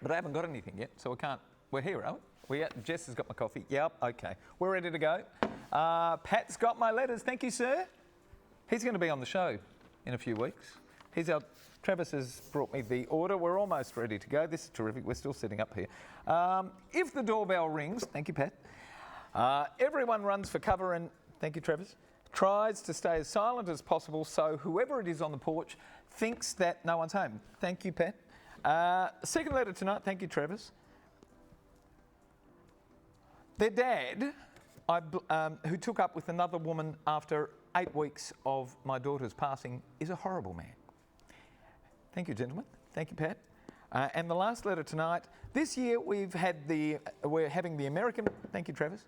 but I haven't got anything yet, so we can't. We're here, aren't we? Jess has got my coffee. Yep, okay. We're ready to go. Pat's got my letters. Thank you, sir. He's going to be on the show in a few weeks. Travis has brought me the order. We're almost ready to go. This is terrific. We're still sitting up here. If the doorbell rings, thank you, Pat. Everyone runs for cover and, thank you, Travis, tries to stay as silent as possible so whoever it is on the porch thinks that no one's home. Thank you, Pat. Second letter tonight, thank you, Travis. Their dad, who took up with another woman after 8 weeks of my daughter's passing, is a horrible man. Thank you, gentlemen. Thank you, Pat. And the last letter tonight. This year we're having the American. Thank you, Travis.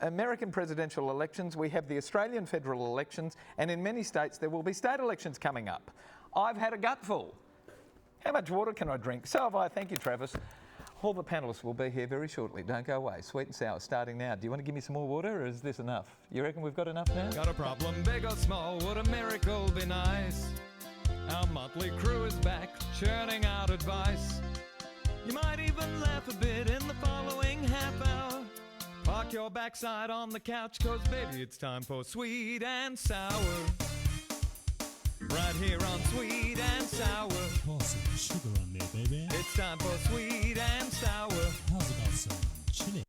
American presidential elections. We have the Australian federal elections, and in many states there will be state elections coming up. I've had a gutful. How much water can I drink? So have I. Thank you, Travis. All the panellists will be here very shortly. Don't go away. Sweet and sour starting now. Do you want to give me some more water, or is this enough? You reckon we've got enough now? Got a problem, big or small, would a miracle be nice? Our motley crew is back, churning out advice. You might even laugh a bit in the following half hour. Park your backside on the couch, cause baby it's time for Sweet and Sour. Right here on Sweet and Sour. Pour some sugar on there, baby. It's time for Sweet and Sour. How's about some chili?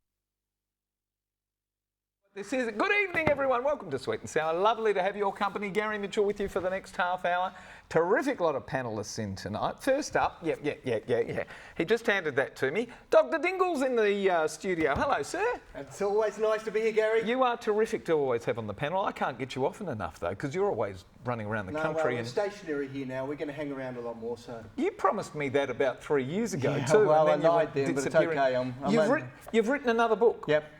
This is good evening, everyone. Welcome to Sweet and Sour. Lovely to have your company. Gary Mitchell with you for the next half hour. Terrific lot of panellists in tonight. First up, yeah. He just handed that to me. Dr. Dingle's in the studio. Hello, sir. It's always nice to be here, Gary. You are terrific to always have on the panel. I can't get you often enough, though, because you're always running around the country. We're stationary here now. We're going to hang around a lot more, so... You promised me that about 3 years ago, yeah, too. Well, and then I lied then, but it's okay. You've written another book. Yep.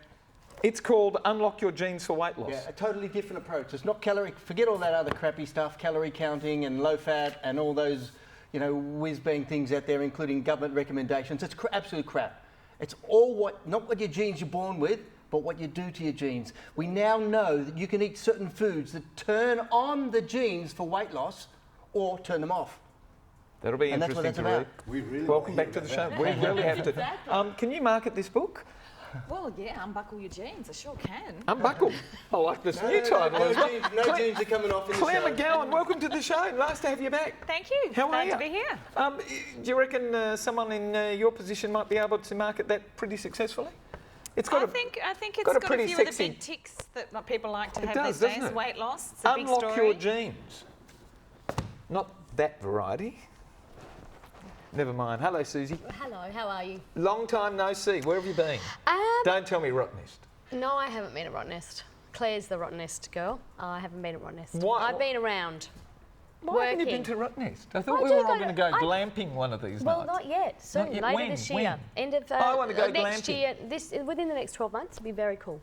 It's called Unlock Your Genes for Weight Loss. Yeah, a totally different approach. It's not calorie... Forget all that other crappy stuff, calorie counting and low fat and all those, whiz-bang things out there, including government recommendations. It's absolute crap. It's all not what your genes you're born with, but what you do to your genes. We now know that you can eat certain foods that turn on the genes for weight loss or turn them off. That'll be and interesting that's what that's to read. about. Welcome back to the show. We really have to. Exactly. Can you market this book? Well, yeah, unbuckle your jeans. I sure can. Unbuckle. I like this new title as well. No genes are coming off in Claire the show. McGowan, welcome to the show. Nice to have you back. Thank you. How are Glad you? to be here. Do you reckon someone in your position might be able to market that pretty successfully? It's got I think it's got a got pretty a few sexy- of the big ticks that people like to have does, these days. doesn't it? Weight loss. It's a big Unlock story. your genes. Not that variety. Never mind. Hello, Susie. Hello, how are you? Long time no see. Where have you been? Don't tell me Rottnest. No, I haven't been at Rottnest. Claire's the Rottnest girl. I haven't been at Rottnest. Why- I've been around. Why haven't you been working. to Rottnest? I thought I we do were all go going to to- go I- glamping one of these Well, nights. not yet. Soon, Not yet. later When? this year. When? End of I wanna go next glamping. year. Within the next 12 months, it'll be very cool.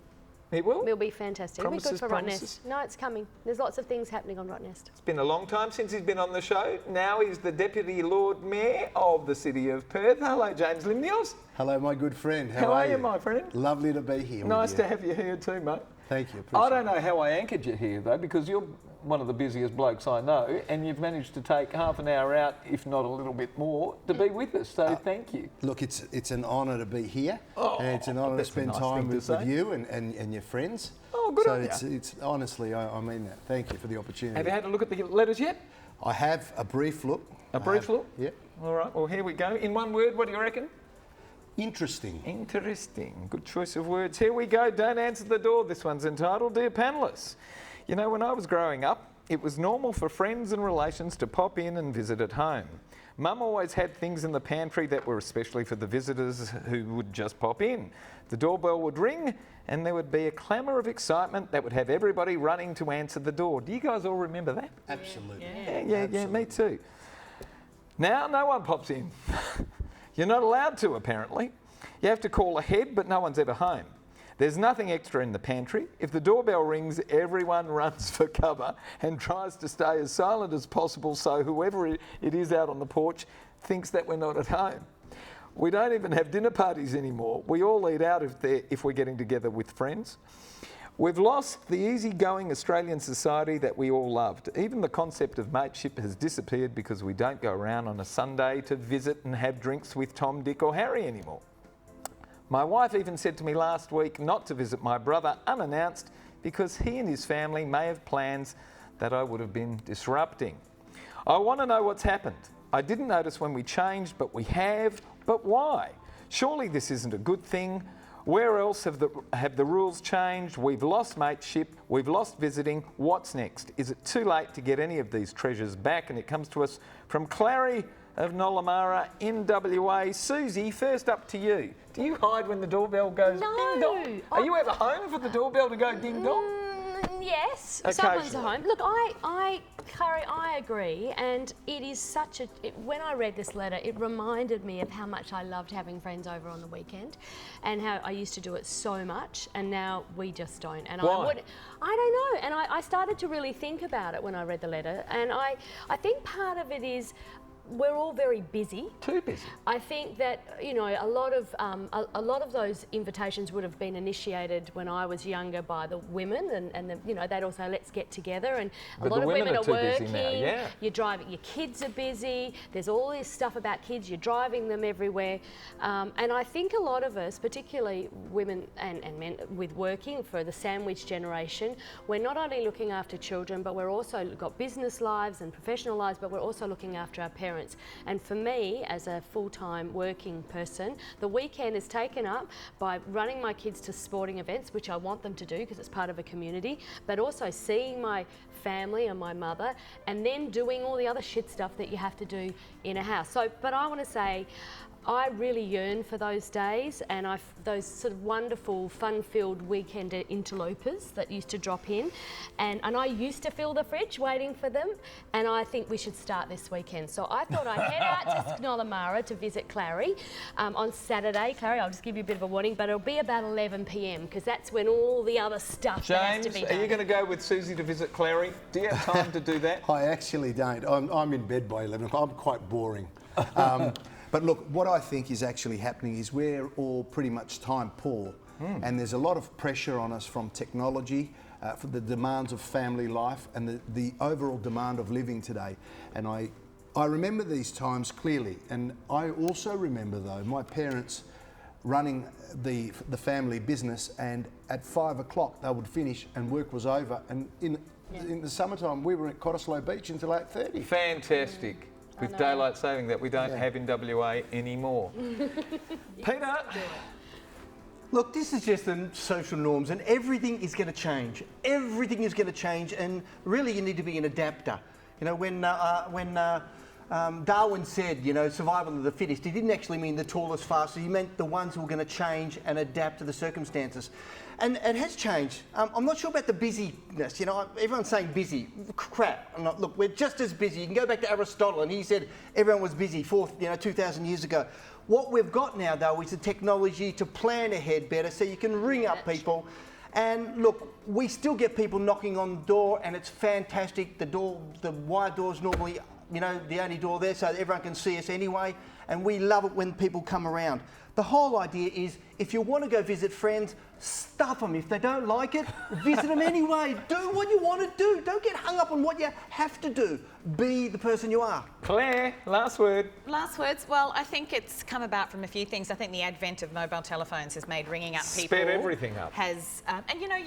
It will? It'll be fantastic. It'll be Promises, good for promises? Rottnest. No, it's coming. There's lots of things happening on Rottnest. It's been a long time since he's been on the show. Now he's the Deputy Lord Mayor of the City of Perth. Hello, James Limnios. Hello, my good friend. How are you, my friend? Lovely to be here. Nice with to you. have you here too, mate. Thank you. I Appreciate don't know how I anchored you here, though, because you're one of the busiest blokes I know, and you've managed to take half an hour out, if not a little bit more, to be with us. So thank you. Look, it's an honour to be here, and it's an honour to that's a spend nice time thing to with say. you and your friends. Oh, good so on it's, you. it's honestly, I mean that. Thank you for the opportunity. Have you had a look at the letters yet? I have a brief look. A brief look? Yep. All right, well, here we go. In one word, what do you reckon? Interesting. Interesting. Good choice of words. Here we go. Don't answer the door. This one's entitled, Dear Panellists. You know, when I was growing up, it was normal for friends and relations to pop in and visit at home. Mum always had things in the pantry that were especially for the visitors who would just pop in. The doorbell would ring and there would be a clamour of excitement that would have everybody running to answer the door. Do you guys all remember that? Absolutely. Yeah, me too. Now no one pops in. You're not allowed to, apparently. You have to call ahead, but no one's ever home. There's nothing extra in the pantry. If the doorbell rings, everyone runs for cover and tries to stay as silent as possible so whoever it is out on the porch thinks that we're not at home. We don't even have dinner parties anymore. We all eat out if we're getting together with friends. We've lost the easygoing Australian society that we all loved. Even the concept of mateship has disappeared because we don't go around on a Sunday to visit and have drinks with Tom, Dick or Harry anymore. My wife even said to me last week not to visit my brother unannounced because he and his family may have plans that I would have been disrupting. I want to know what's happened. I didn't notice when we changed, but we have. But why? Surely this isn't a good thing. Where else have the rules changed? We've lost mateship, we've lost visiting. What's next? Is it too late to get any of these treasures back? And it comes to us from Clary of Nollamara in WA. Susie, first up to you. Do you hide when the doorbell goes ding dong? Are you ever home for the doorbell to go ding dong? Yes, someone's Occasionally. home. Look, Clary, I agree, and it is such a. When I read this letter, it reminded me of how much I loved having friends over on the weekend, and how I used to do it so much, and now we just don't. And Why? I don't know. And I started to really think about it when I read the letter, and I think part of it is we're all very busy. Too busy. I think that a lot of those invitations would have been initiated when I was younger by the women, and they'd also let's get together, and a But lot the of women women are are too busy working. now, yeah. You're driving. Your kids are busy. There's all this stuff about kids. You're driving them everywhere, and I think a lot of us, particularly women and men, with working for the sandwich generation, we're not only looking after children, but we're also got business lives and professional lives, but we're also looking after our parents. And for me, as a full-time working person, the weekend is taken up by running my kids to sporting events, which I want them to do because it's part of a community, but also seeing my family and my mother, and then doing all the other shit stuff that you have to do in a house. So, but I want to say, I really yearn for those days, and those sort of wonderful, fun-filled weekend interlopers that used to drop in, and I used to fill the fridge waiting for them, and I think we should start this weekend. So I thought I'd head out to Nollamara to visit Clary on Saturday. Clary, I'll just give you a bit of a warning, but it'll be about 11 p.m. because that's when all the other stuff that has to James, be are done. you going to go with Susie to visit Clary? Do you have time to do that? I actually don't. I'm in bed by 11 o'clock. I'm quite boring. But look, what I think is actually happening is we're all pretty much time poor, and there's a lot of pressure on us from technology, for the demands of family life and the overall demand of living today. And I remember these times clearly, and I also remember though my parents running the family business, and at 5 o'clock they would finish and work was over, and in the summertime we were at Cottesloe Beach until 8:30. Fantastic. With daylight saving that we don't have in WA anymore. Peter? Look, this is just the social norms, and everything is going to change. Everything is going to change, and really you need to be an adapter. You know, when Darwin said, survival of the fittest, he didn't actually mean the tallest, fastest. He meant the ones who are going to change and adapt to the circumstances. And it has changed. I'm not sure about the busyness. Everyone's saying busy. Crap. Look, we're just as busy. You can go back to Aristotle, and he said everyone was busy 2,000 years ago. What we've got now, though, is the technology to plan ahead better, so you can ring up people. And look, we still get people knocking on the door, and it's fantastic. The wide door's normally, the only door there, so everyone can see us anyway. And we love it when people come around. The whole idea is, if you want to go visit friends, stuff them. If they don't like it, visit them anyway. Do what you want to do. Don't get hung up on what you have to do. Be the person you are. Claire, last word. Last words. Well, I think it's come about from a few things. I think the advent of mobile telephones has made ringing up people. Sped everything up. And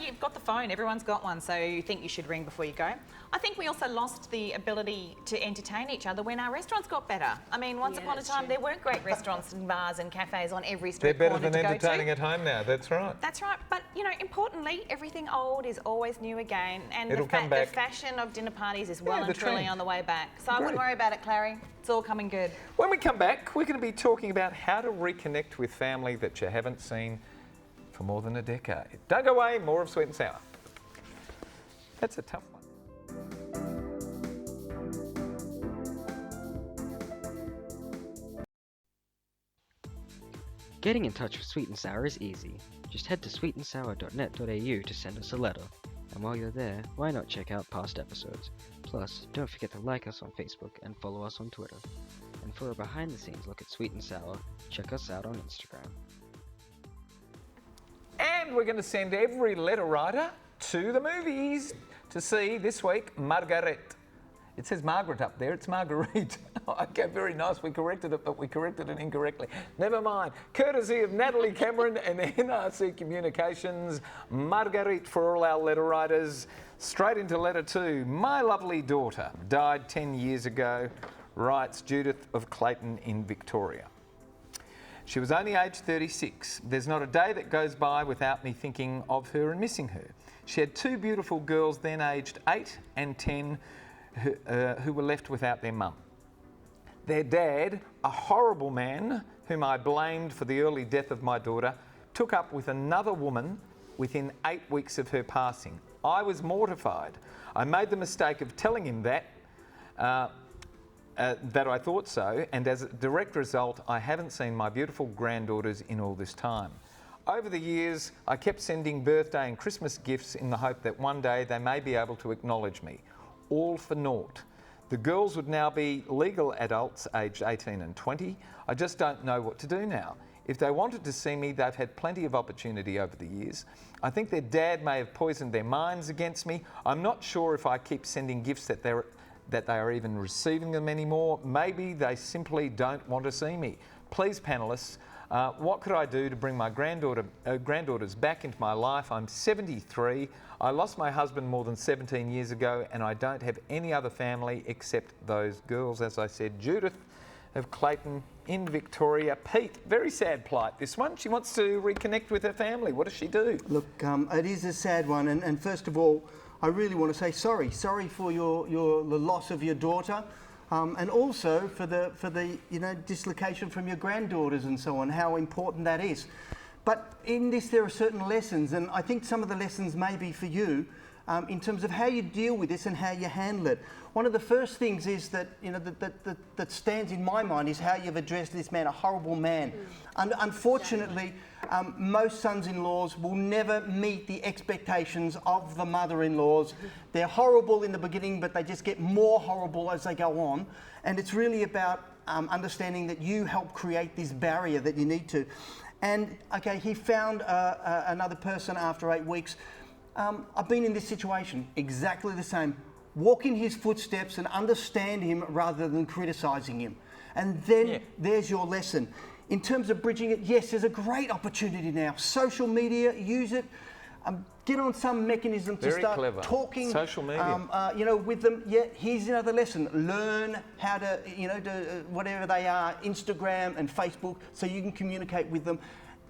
you've got the phone. Everyone's got one, so you think you should ring before you go. I think we also lost the ability to entertain each other when our restaurants got better. I mean, once upon a time, there weren't great restaurants and bars and cafes on every street They're better corner than to go entertaining to. at home now, that's right. That's right, but importantly, everything old is always new again, and It'll come back. the fashion of dinner parties is well the and truly trend. on the way back. So I wouldn't Great. worry about it, Clary. It's all coming good. When we come back, we're going to be talking about how to reconnect with family that you haven't seen for more than a decade. Don't go away, more of Sweet and Sour. That's a tough one. Getting in touch with Sweet and Sour is easy. Just head to sweetandsour.net.au to send us a letter. And while you're there, why not check out past episodes? Plus, don't forget to like us on Facebook and follow us on Twitter. And for a behind-the-scenes look at Sweet and Sour, check us out on Instagram. And we're going to send every letter writer to the movies to see this week Margaret. It says Margaret up there, it's Marguerite. Okay, very nice, we corrected it, but we corrected it incorrectly. Never mind. Courtesy of Natalie Cameron and NRC Communications, Marguerite for all our letter writers. Straight into letter 2. My lovely daughter died 10 years ago, writes Judith of Clayton in Victoria. She was only aged 36. There's not a day that goes by without me thinking of her and missing her. She had 2 beautiful girls then aged 8 and 10 who were left without their mum. Their dad, a horrible man whom I blamed for the early death of my daughter, took up with another woman within 8 weeks of her passing. I was mortified. I made the mistake of telling him that I thought so, and as a direct result, I haven't seen my beautiful granddaughters in all this time. Over the years, I kept sending birthday and Christmas gifts in the hope that one day they may be able to acknowledge me. All for naught. The girls would now be legal adults aged 18 and 20. I just don't know what to do now. If they wanted to see me, they've had plenty of opportunity over the years. I think their dad may have poisoned their minds against me. I'm not sure if I keep sending gifts that they are even receiving them anymore. Maybe they simply don't want to see me. Please, panellists, what could I do to bring my granddaughters back into my life? I'm 73. I lost my husband more than 17 years ago, and I don't have any other family except those girls. As I said, Judith of Clayton in Victoria. Pete, very sad plight, this one. She wants to reconnect with her family. What does she do? Look, it is a sad one, and first of all, I really want to say sorry for the loss of your daughter, and also for the dislocation from your granddaughters and so on. How important that is. But in this, there are certain lessons, and I think some of the lessons may be for you in terms of how you deal with this and how you handle it. One of the first things is that that stands in my mind is how you've addressed this man, a horrible man. And unfortunately, most sons-in-laws will never meet the expectations of the mother-in-laws. They're horrible in the beginning, but they just get more horrible as they go on. And it's really about understanding that you help create this barrier that you need to. And okay, he found another person after 8 weeks. I've been in this situation, exactly the same. Walk in his footsteps and understand him rather than criticising him. And then there's your lesson. In terms of bridging it, yes, there's a great opportunity now. Social media, use it. Get on some mechanism to start talking. Social media. With them. Yeah, here's another lesson. Learn how to, whatever they are, Instagram and Facebook, so you can communicate with them.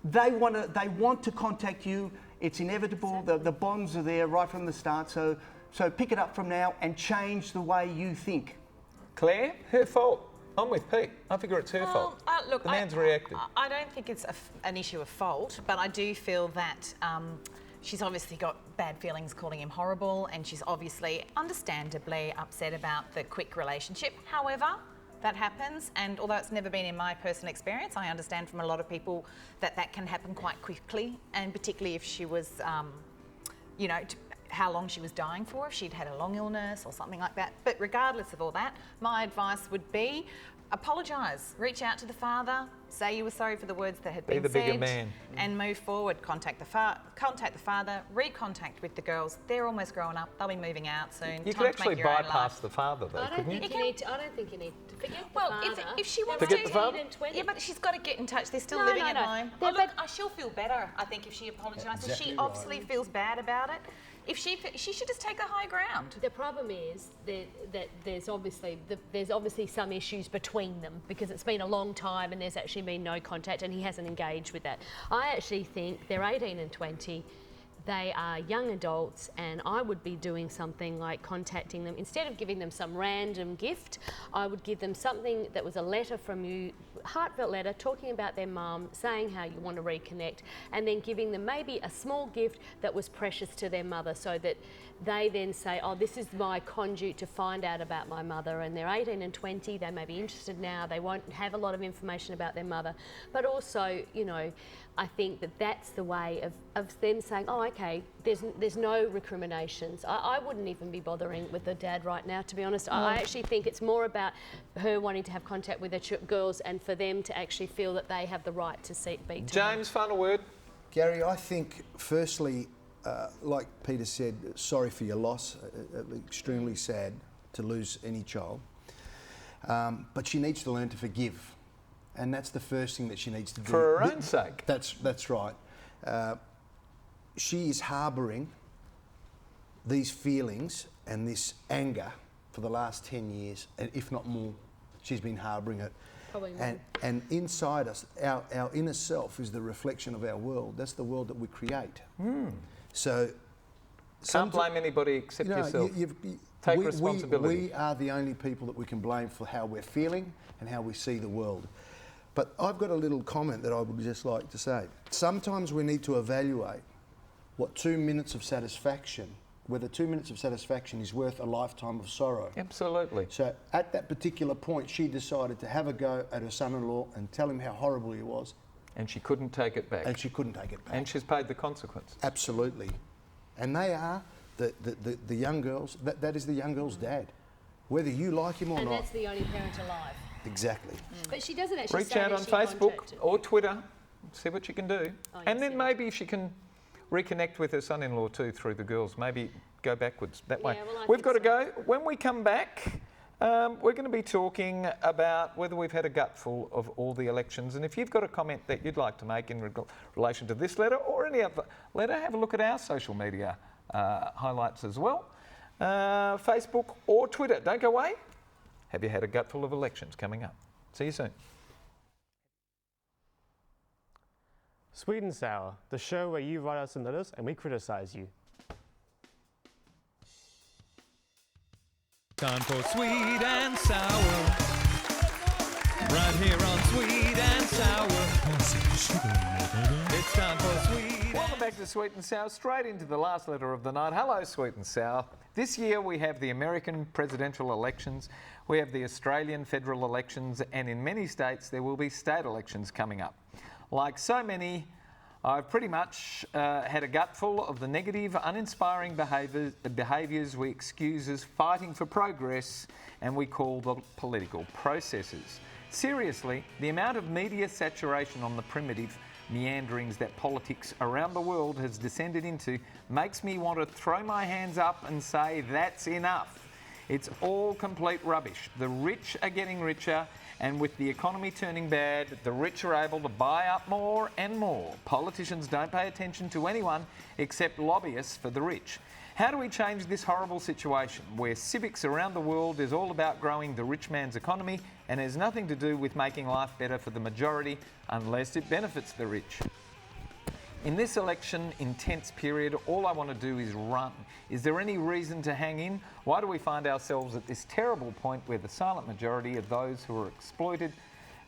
They want to contact you. It's inevitable. The bonds are there right from the start. So pick it up from now and change the way you think. Claire, her fault. I'm with Pete. I figure it's her fault. Look, the man's reacted. I don't think it's an issue of fault, but I do feel that she's obviously got bad feelings calling him horrible, and she's obviously understandably upset about the quick relationship. However, that happens, and although it's never been in my personal experience, I understand from a lot of people that can happen quite quickly, and particularly if she was, how long she was dying for, if she'd had a long illness or something like that. But regardless of all that, my advice would be apologise, reach out to the father, say you were sorry for the words that had been said, bigger man, and move forward. Contact the father, recontact with the girls. They're almost grown up. They'll be moving out soon. You could actually bypass the father, though, couldn't you? I don't think you need to forget the father. If she wants forget to, the father? yeah, but she's got to get in touch. They're still living at home. She'll feel better, I think, if she apologises. Exactly She right. obviously feels bad about it. If she should just take the high ground. The problem is that there's obviously some issues between them because it's been a long time and there's actually been no contact and he hasn't engaged with that. I actually think they're 18 and 20. They are young adults, and I would be doing something like contacting them. Instead of giving them some random gift, I would give them something that was a letter from you, heartfelt letter, talking about their mum, saying how you want to reconnect, and then giving them maybe a small gift that was precious to their mother, so that they then say, oh, this is my conduit to find out about my mother. And they're 18 and 20, they may be interested now, they won't have a lot of information about their mother. But also, I think that that's the way of them saying, oh, okay, there's no recriminations. I wouldn't even be bothering with the dad right now, to be honest. I actually think it's more about her wanting to have contact with her girls and for them to actually feel that they have the right to speak to James, final word. Gary, I think, firstly, like Peter said, sorry for your loss. Extremely sad to lose any child. But she needs to learn to forgive. And that's the first thing that she needs to do. For her own sake. That's right. She is harbouring these feelings and this anger for the last 10 years, and if not more, she's been harbouring it. Probably more. And inside us, our inner self is the reflection of our world. That's the world that we create. So, Can't blame anybody except yourself. Take responsibility. We are the only people that we can blame for how we're feeling and how we see the world. But I've got a little comment that I would just like to say. Sometimes we need to evaluate what 2 minutes of satisfaction, whether 2 minutes of satisfaction is worth a lifetime of sorrow. Absolutely. So at that particular point, she decided to have a go at her son-in-law and tell him how horrible he was. And she couldn't take it back. And she couldn't take it back. And she's paid the consequence. Absolutely. And they are the young girls, that is the young girl's dad. Whether you like him or And not. that's the only parent alive. Exactly. But she doesn't actually Reach say out that on she Facebook contacted. or Twitter, see what you can do. Oh, and yes, then yeah. maybe she can reconnect with her son-in-law too through the girls. Maybe go backwards that way. Yeah, well, I We've think got to so. go. When we come back, we're going to be talking about whether we've had a gutful of all the elections. And if you've got a comment that you'd like to make in relation to this letter or any other letter, have a look at our social media highlights as well. Facebook or Twitter. Don't go away. Have you had a gutful of elections coming up? See you soon. Sweet and Sour, the show where you write us some letters and we criticize you. Time for Sweet and Sour. Right here on Sweet and Sour. Pour some sugar in there, baby. It's time for Sweet. Welcome back to Sweet and Sour, straight into the last letter of the night. Hello, Sweet and Sour. This year we have the American presidential elections, we have the Australian federal elections, and in many states there will be state elections coming up. Like so many, I've pretty much had a gutful of the negative, uninspiring behaviours we excuse as fighting for progress and we call the political processes. Seriously, the amount of media saturation on the primitive meanderings that politics around the world has descended into makes me want to throw my hands up and say that's enough. It's all complete rubbish. The rich are getting richer, and with the economy turning bad, the rich are able to buy up more and more. Politicians don't pay attention to anyone except lobbyists for the rich. How do we change this horrible situation where civics around the world is all about growing the rich man's economy and has nothing to do with making life better for the majority unless it benefits the rich? In this election intense period, all I want to do is run. Is there any reason to hang in? Why do we find ourselves at this terrible point where the silent majority are those who are exploited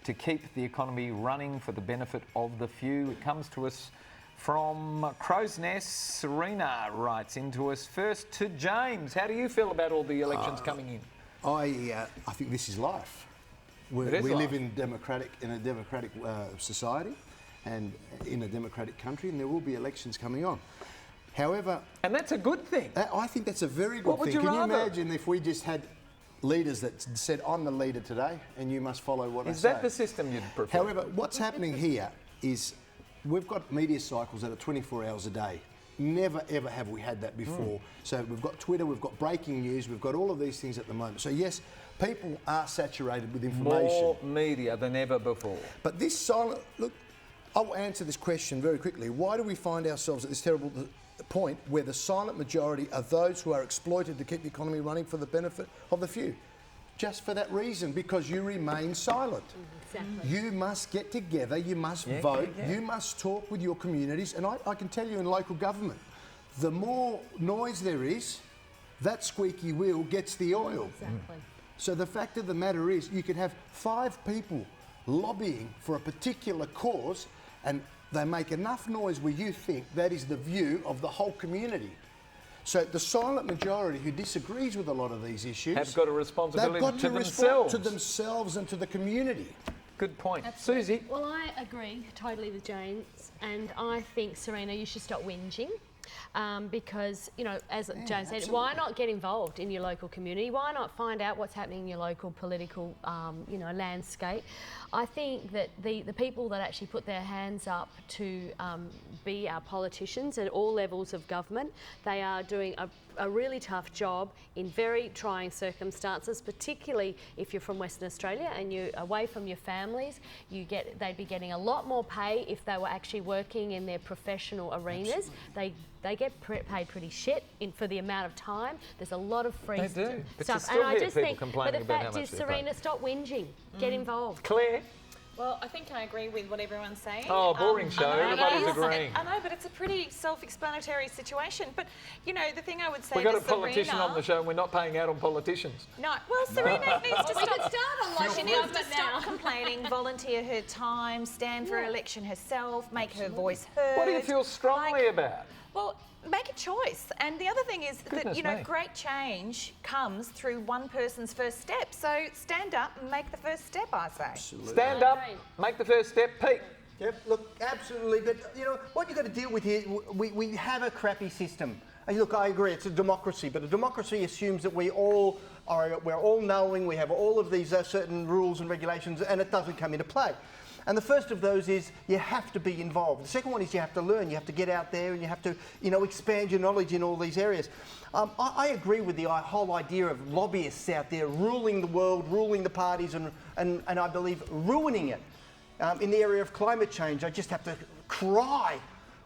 to keep the economy running for the benefit of the few? It comes to us from Crow's Nest. Serena writes into us. First to James. How do you feel about all the elections coming in? I think this is life. We It is live life. in a democratic society and in a democratic country, and there will be elections coming on. However, And that's a good thing. I think that's a very good What would thing. you Can rather? you imagine if we just had leaders that said, I'm the leader today and you must follow what I say? Is that the system you'd prefer? However, what's happening here is we've got media cycles that are 24 hours a day. Never ever have we had that before. So we've got Twitter, we've got breaking news, we've got all of these things at the moment. So yes, people are saturated with information. more media than ever before. But this silent, look, I'll answer this question very quickly. Why do we find ourselves at this terrible point where the silent majority are those who are exploited to keep the economy running for the benefit of the few? Just for that reason, because you remain silent. Exactly. You must get together, you must Yeah, vote, yeah. you must talk with your communities. And I can tell you in local government, the more noise there is, that squeaky wheel gets the oil. Exactly. So the fact of the matter is, you could have 5 people lobbying for a particular cause, and they make enough noise where you think that is the view of the whole community. So the silent majority who disagrees with a lot of these issues Have got a responsibility they've got to respond themselves. to themselves and to the community. Good point. Absolutely. Susie? Well, I agree totally with James, and I think, Serena, you should stop whinging because, you know, as James said, why not get involved in your local community? Why not find out what's happening in your local political, you know, landscape? I think that the people that actually put their hands up to be our politicians at all levels of government, they are doing a really tough job in very trying circumstances, particularly if you're from Western Australia and you're away from your families. They'd be getting a lot more pay if they were actually working in their professional arenas. They get paid pretty shit for the amount of time. There's a lot of free They do, but you stuff. still And I hear just people think, but complaining the about how fact much is, they pay. Serena, stop whinging. Get involved. Claire? Well, I think I agree with what everyone's saying. Oh, boring show. I know, Everybody's it is. agreeing. I know, but it's a pretty self-explanatory situation. But, you know, the thing I would say We've got to a politician Serena, on the show and we're not paying out on politicians. No, well, Serena needs to We stop. could start on local She needs to government stop now. complaining, volunteer her time, stand for election herself, make her voice heard. What do you feel strongly about? Well, make a choice. And the other thing is that, Goodness you know, me. great change comes through one person's first step. So stand up and make the first step, I say. Stand up, make the first step. Pete? Yep, look, absolutely. But, you know, what you've got to deal with here, we have a crappy system. And look, I agree, it's a democracy, but a democracy assumes that we're all knowing, we have all of these certain rules and regulations, and it doesn't come into play. And the first of those is you have to be involved. The second one is you have to learn. You have to get out there and you have to, you know, expand your knowledge in all these areas. I agree with the whole idea of lobbyists out there ruling the world, ruling the parties, and I believe ruining it. In the area of climate change, I just have to cry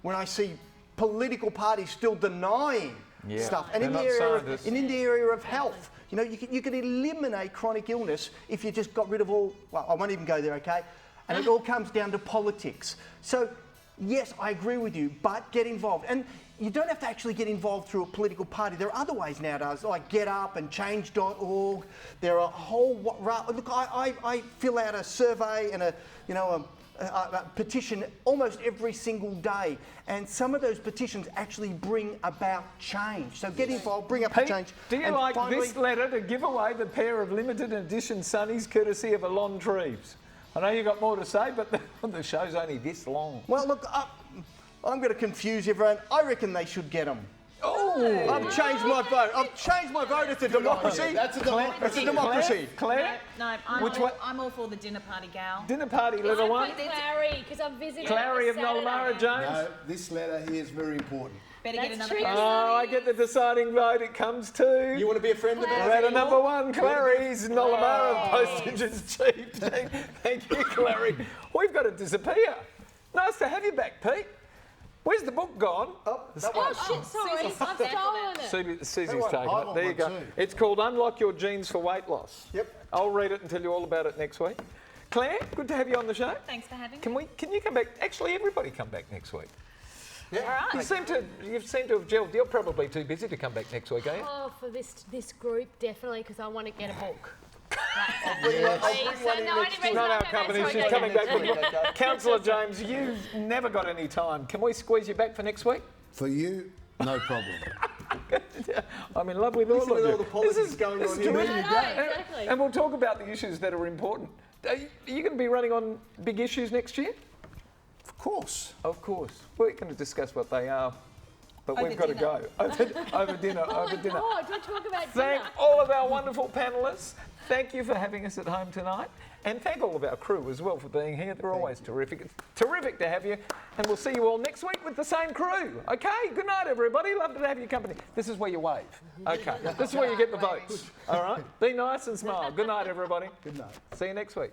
when I see political parties still denying stuff. And in the area of health, you know, you can eliminate chronic illness if you just got rid of all. Well, I won't even go there, okay? And it all comes down to politics. So, yes, I agree with you, but get involved. And you don't have to actually get involved through a political party. There are other ways nowadays, like Get Up and Change.org. There are a whole... Look, I fill out a survey and a petition almost every single day. And some of those petitions actually bring about change. So get involved, bring up Pete, change. do you And like finally, this letter to give away the pair of limited edition sunnies courtesy of Alon Treves? I know you've got more to say, but the show's only this long. Well, look, I'm going to confuse everyone. I reckon they should get them. Oh! I've changed my vote. I've changed my vote. It's a democracy. That's a democracy. It's a democracy. Claire? No, I'm all for the dinner party gal. Dinner party, little one. Clary, because I'm visiting. Clary of Nollamara, James. No, this letter here is very important. Better That's get another tricky. person. Oh, I get the deciding vote. It comes to... You want to be a friend of ours? Letter number one, Clary's Nollamara. Postage is cheap. Thank you, Clary. We've got to disappear. Nice to have you back, Pete. Where's the book gone? Oh, that Oh one. shit, sorry, I've stolen it. Susie's one. taken I it. want There you one go. too. It's called Unlock Your Genes for Weight Loss. Yep. I'll read it and tell you all about it next week. Claire, good to have you on the show. Thanks for having me. Can you come back? Actually, everybody come back next week. All right. You seem to have gelled. You're probably too busy to come back next week, are you? Oh, for this group, definitely, because I want to get a book. I'll bring one in next week. Not our company. She's coming back with you. Councillor James, you've never got any time. Can we squeeze you back for next week? For you, no problem. I'm in love with all Listen of to you. all the politics going on here. terrific. I know, exactly. And we'll talk about the issues that are important. Are you going to be running on big issues next year? Of course. Of course. We're going to discuss what they are, but we've got to go. Over dinner. Oh my God, don't talk about Thank dinner. all of our wonderful panellists. Thank you for having us at home tonight. And thank all of our crew as well for being here. They're always terrific. It's terrific to have you. And we'll see you all next week with the same crew. Okay? Good night, everybody. Love to have your company. This is where you wave. Okay. This is where you get the votes. All right? Be nice and smile. Good night, everybody. Good night. See you next week.